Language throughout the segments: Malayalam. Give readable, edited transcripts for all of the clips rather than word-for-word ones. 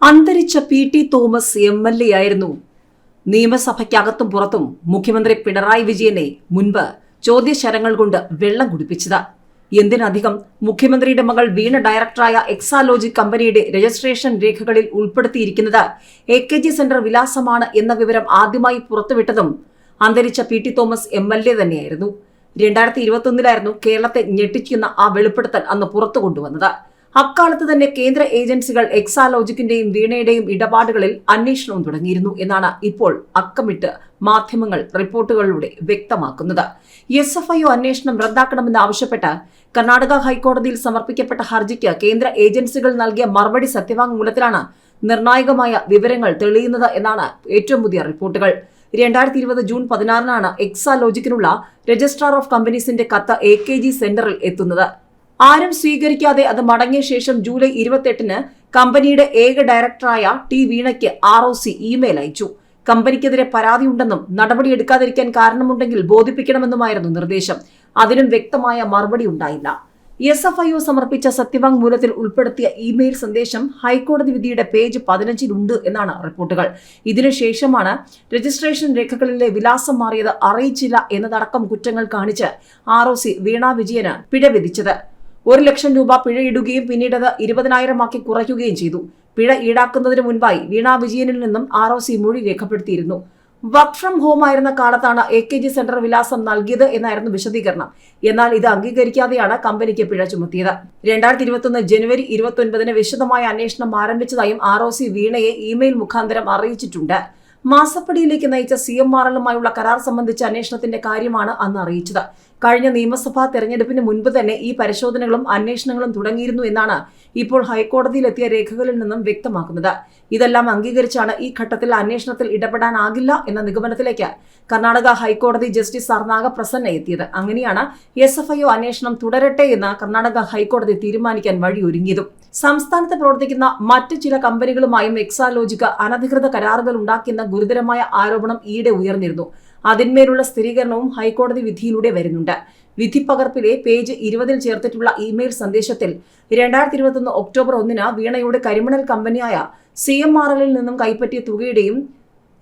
അന്തരിച്ച പി.ടി. Thomas MLA. ആയിരുന്നു. നിയമസഭയ്ക്കകത്തും പുറത്തും മുഖ്യമന്ത്രി പിണറായി വിജയനെ മുൻപ് ചോദ്യശരങ്ങൾ കൊണ്ട് വെള്ളം കുടിപ്പിച്ചത്. എന്തിനധികം മുഖ്യമന്ത്രിയുടെ മകൾ വീണ ഡയറക്ടറായ എക്സാലോജിക് കമ്പനിയുടെ രജിസ്ട്രേഷൻ രേഖകളിൽ ഉൾപ്പെടുത്തിയിരിക്കുന്നത് AKG സെന്റർ വിലാസമാണ് എന്ന വിവരം ആദ്യമായി പുറത്തുവിട്ടതും അന്തരിച്ച പി.ടി. Thomas MLA. തന്നെയായിരുന്നു. 2021 കേരളത്തെ ഞെട്ടിക്കുന്ന ആ വെളിപ്പെടുത്തൽ അന്ന് പുറത്തു കൊണ്ടുവന്നത്. അക്കാലത്ത് തന്നെ കേന്ദ്ര ഏജൻസികൾ എക്സാലോജിക്കിന്റെയും വീണയുടെയും ഇടപാടുകളിൽ അന്വേഷണവും തുടങ്ങിയിരുന്നു എന്നാണ് ഇപ്പോൾ അക്കമിട്ട് മാധ്യമങ്ങൾ റിപ്പോർട്ടുകളിലൂടെ വ്യക്തമാക്കുന്നത്. SFIO അന്വേഷണം റദ്ദാക്കണമെന്ന് ആവശ്യപ്പെട്ട് കർണാടക ഹൈക്കോടതിയിൽ സമർപ്പിക്കപ്പെട്ട ഹർജിക്ക് കേന്ദ്ര ഏജൻസികൾ നൽകിയ മറുപടി സത്യവാങ്മൂലത്തിലാണ് നിർണായകമായ വിവരങ്ങൾ തെളിയുന്നത് എന്നാണ് ഏറ്റവും പുതിയ റിപ്പോർട്ടുകൾ. 2020 ജൂൺ 16 എക്സാലോജിക്കിനുള്ള രജിസ്ട്രാർ ഓഫ് കമ്പനീസിന്റെ കത്ത് AKG സെന്ററിൽ എത്തുന്നത്. ആരും സ്വീകരിക്കാതെ അത് മടങ്ങിയ ശേഷം ജൂലൈ 28 കമ്പനിയുടെ ഏക ഡയറക്ടറായ ടി വീണയ്ക്ക് ROC ഇമെയിൽ അയച്ചു. കമ്പനിക്കെതിരെ പരാതിയുണ്ടെന്നും നടപടിയെടുക്കാതിരിക്കാൻ കാരണമുണ്ടെങ്കിൽ ബോധിപ്പിക്കണമെന്നുമായിരുന്നു നിർദ്ദേശം. അതിനും വ്യക്തമായ മറുപടി ഉണ്ടായില്ല. SFIO സമർപ്പിച്ച സത്യവാങ്മൂലത്തിൽ ഉൾപ്പെടുത്തിയ ഇമെയിൽ സന്ദേശം ഹൈക്കോടതി വിധിയുടെ പേജ് 15 ഉണ്ട് എന്നാണ് റിപ്പോർട്ടുകൾ. ഇതിനുശേഷമാണ് രജിസ്ട്രേഷൻ രേഖകളിലെ വിലാസം മാറിയത് അറിയിച്ചില്ല എന്നതടക്കം കുറ്റങ്ങൾ കാണിച്ച് ROC വീണ വിജയന് പിഴ വിധിച്ചത്. 1 ലക്ഷം രൂപ പിഴയിടുകയും പിന്നീട് അത് 20,000 ആക്കി കുറയ്ക്കുകയും ചെയ്തു. പിഴ ഈടാക്കുന്നതിന് മുൻപായി വീണ വിജയനിൽ നിന്നും ROC മൊഴി രേഖപ്പെടുത്തിയിരുന്നു. വർക്ക് ഫ്രം ഹോം ആയിരുന്ന കാലത്താണ് AKG സെന്റർ വിലാസം നൽകിയത് എന്നായിരുന്നു വിശദീകരണം. എന്നാൽ ഇത് അംഗീകരിക്കാതെയാണ് കമ്പനിക്ക് പിഴ ചുമത്തിയത്. 2021 ജനുവരി 29 വിശദമായ അന്വേഷണം ആരംഭിച്ചതായും ROC വീണയെ ഇമെയിൽ മുഖാന്തരം അറിയിച്ചിട്ടുണ്ട്. മാസപ്പടിയിലേക്ക് നയിച്ച CMRL-ലുമായുള്ള കരാർ സംബന്ധിച്ച അന്വേഷണത്തിന്റെ കാര്യമാണ് അന്ന് അറിയിച്ചത്. കഴിഞ്ഞ നിയമസഭാ തെരഞ്ഞെടുപ്പിന് മുൻപ് തന്നെ ഈ പരിശോധനകളും അന്വേഷണങ്ങളും തുടങ്ങിയിരുന്നു എന്നാണ് ഇപ്പോൾ ഹൈക്കോടതിയിലെത്തിയ രേഖകളിൽ നിന്നും വ്യക്തമാക്കുന്നത്. ഇതെല്ലാം അംഗീകരിച്ചാണ് ഈ ഘട്ടത്തിൽ അന്വേഷണത്തിൽ ഇടപെടാനാകില്ല എന്ന നിഗമനത്തിലേക്ക് കർണാടക ഹൈക്കോടതി ജസ്റ്റിസ് ആർ നാഗപ്രസന്ന എത്തിയത്. അങ്ങനെയാണ് SFIO അന്വേഷണം തുടരട്ടെ എന്ന് കർണാടക ഹൈക്കോടതി തീരുമാനിക്കാൻ വഴിയൊരുങ്ങിയതും. സംസ്ഥാനത്ത് പ്രവർത്തിക്കുന്ന മറ്റ് ചില കമ്പനികളുമായും എക്സാലോജിക് അനധികൃത കരാറുകൾ ഉണ്ടാക്കിയെന്ന ഗുരുതരമായ ആരോപണം ഈയിടെ ഉയർന്നിരുന്നു. അതിന്മേലുള്ള സ്ഥിരീകരണവും ഹൈക്കോടതി വിധിയിലൂടെ വരുന്നുണ്ട്. വിധിപ്പകർപ്പിലെ പേജ് 20 ചേർത്തിട്ടുള്ള ഇമെയിൽ സന്ദേശത്തിൽ 2021 ഒക്ടോബർ 1 വീണയുടെ കരിമണൽ കമ്പനിയായ CMRL-ൽ നിന്നും കൈപ്പറ്റിയ തുകയുടെയും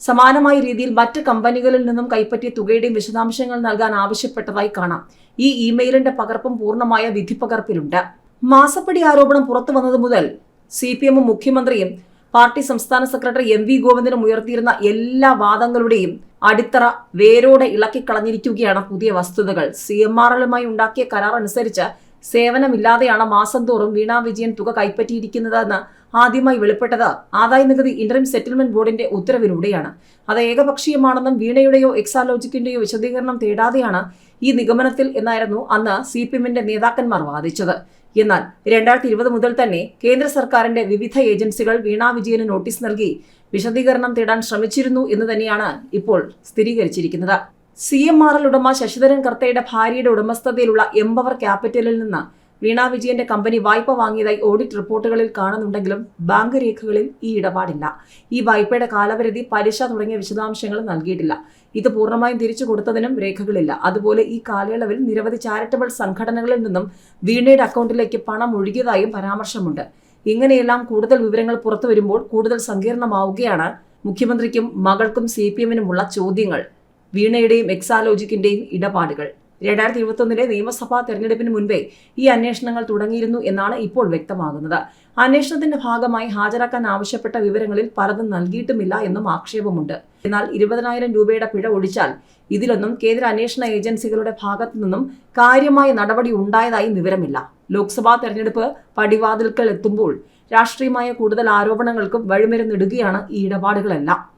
സമാനമായ രീതിയിൽ മറ്റ് കമ്പനികളിൽ നിന്നും കൈപ്പറ്റിയ തുകയുടെയും വിശദാംശങ്ങൾ നൽകാൻ ആവശ്യപ്പെട്ടതായി കാണാം. ഈ ഇമെയിലിന്റെ പകർപ്പും പൂർണ്ണമായ വിധിപ്പകർപ്പിലുണ്ട്. മാസപ്പടി ആരോപണം പുറത്തു വന്നത് മുതൽ CPM-ഉം മുഖ്യമന്ത്രിയും പാർട്ടി സംസ്ഥാന സെക്രട്ടറി MV ഗോവിന്ദനും ഉയർത്തിയിരുന്ന എല്ലാ വാദങ്ങളുടെയും അടിത്തറ വേരോടെ ഇളക്കിക്കളഞ്ഞിരിക്കുകയാണ് പുതിയ വസ്തുതകൾ. CMRL-ലുമായി ഉണ്ടാക്കിയ കരാർ അനുസരിച്ച് സേവനമില്ലാതെയാണ് മാസം തോറും വീണ വിജയൻ തുക കൈപ്പറ്റിയിരിക്കുന്നതെന്ന് ആദ്യമായി വെളിപ്പെട്ടത് ആദായനികുതി ഇന്ററിം സെറ്റിൽമെന്റ് ബോർഡിന്റെ ഉത്തരവിലൂടെയാണ്. അത് ഏകപക്ഷീയമാണെന്നും വീണയുടെയോ എക്സാലോജിക്കിന്റെയോ വിശദീകരണം തേടാതെയാണ് ഈ നിഗമനത്തിൽ എന്നായിരുന്നു അന്ന് CPM-ന്റെ നേതാക്കന്മാർ വാദിച്ചത്. എന്നാൽ 2020 മുതൽ തന്നെ കേന്ദ്ര സർക്കാരിന്റെ വിവിധ ഏജൻസികൾ വീണ വിജയന് നോട്ടീസ് നൽകി വിശദീകരണം തേടാൻ ശ്രമിച്ചിരുന്നു എന്ന് തന്നെയാണ് ഇപ്പോൾ സ്ഥിരീകരിച്ചിരിക്കുന്നത്. CMRL ഉടമ ശശിധരൻ കർത്തയുടെ ഭാര്യയുടെ ഉടമസ്ഥതയിലുള്ള എംപവർ ക്യാപിറ്റലിൽ നിന്ന് വീണ വിജയന്റെ കമ്പനി വായ്പ വാങ്ങിയതായി ഓഡിറ്റ് റിപ്പോർട്ടുകളിൽ കാണുന്നുണ്ടെങ്കിലും ബാങ്ക് രേഖകളിൽ ഈ ഇടപാടില്ല. ഈ വായ്പയുടെ കാലപരിധി, പലിശ തുടങ്ങിയ വിശദാംശങ്ങൾ നൽകിയിട്ടില്ല. ഇത് പൂർണ്ണമായും തിരിച്ചു കൊടുത്തതിനും രേഖകളില്ല. അതുപോലെ ഈ കാലയളവിൽ നിരവധി ചാരിറ്റബിൾ സംഘടനകളിൽ നിന്നും വീണയുടെ അക്കൗണ്ടിലേക്ക് പണം ഒഴുകിയതായും പരാമർശമുണ്ട്. ഇങ്ങനെയെല്ലാം കൂടുതൽ വിവരങ്ങൾ പുറത്തു വരുമ്പോൾ കൂടുതൽ സങ്കീർണമാവുകയാണ് മുഖ്യമന്ത്രിക്കും മകൾക്കും CPM-നുമുള്ള ചോദ്യങ്ങൾ. വീണയുടെയും എക്സാലോജിക്കിന്റെയും ഇടപാടുകൾ 2021 നിയമസഭാ തെരഞ്ഞെടുപ്പിന് മുൻപേ ഈ അന്വേഷണങ്ങൾ തുടങ്ങിയിരുന്നു എന്നാണ് ഇപ്പോൾ വ്യക്തമാകുന്നത്. അന്വേഷണത്തിന്റെ ഭാഗമായി ഹാജരാക്കാൻ ആവശ്യപ്പെട്ട വിവരങ്ങളിൽ പലതും നൽകിയിട്ടുമില്ല എന്നും ആക്ഷേപമുണ്ട്. എന്നാൽ 20,000 രൂപയുടെ പിഴ ഒഴിച്ചാൽ ഇതിലൊന്നും കേന്ദ്ര അന്വേഷണ ഏജൻസികളുടെ ഭാഗത്തു നിന്നും കാര്യമായ നടപടി ഉണ്ടായതായും വിവരമില്ല. ലോക്സഭാ തെരഞ്ഞെടുപ്പ് പടിവാതിൽക്കൽ എത്തുമ്പോൾ രാഷ്ട്രീയമായ കൂടുതൽ ആരോപണങ്ങൾക്കും വഴിമരുന്നിടുകയാണ് ഈ ഇടപാടുകളെല്ലാം.